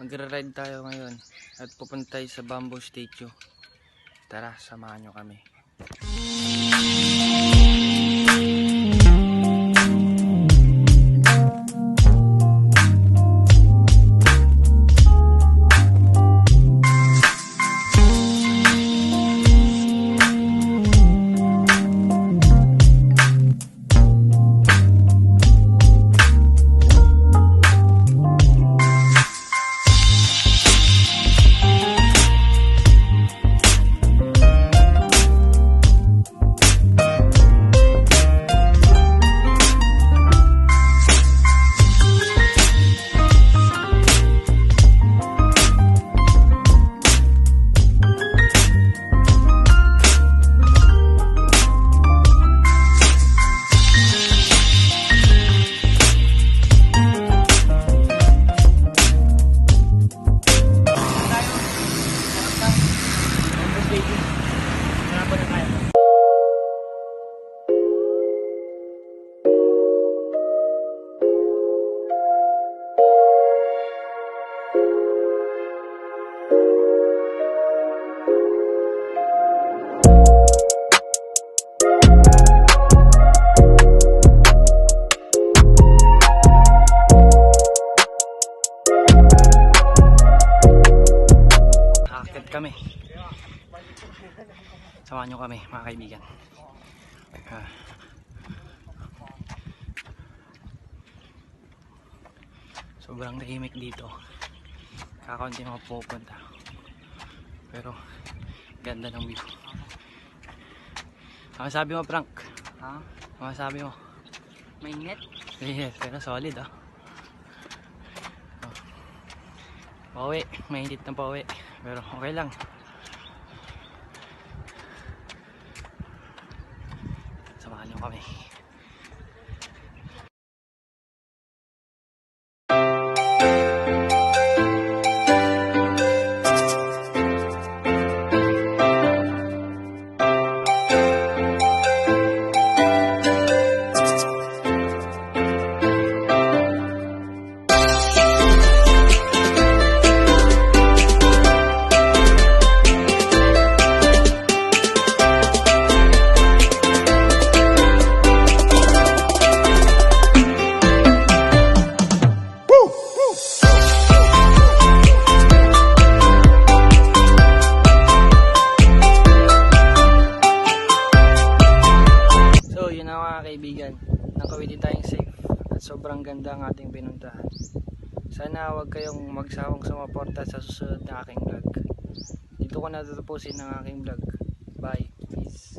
Magra-ride tayo ngayon at pupunta tayo sa Bamboo Statue. Tara, samahan nyo kami. Kami. Samahan nyo kami mga kaibigan. Sobrang tahimik dito. Kakaunti mga pupunta. Pero ganda ng view. Ano sabi mo, Frank? Ha? Ano sabi mo? Mainit? Yeah, pero solid ah. Pauwi, mainit na pauwi. Pero okay lang. Samahan nyo kami. Kaibigan, nakawid din tayong safe at sobrang ganda ang ating pinuntahan. Sana huwag kayong magsawang sumuporta sa susunod na aking vlog. Dito ko natatapusin ang aking vlog. Bye. Peace.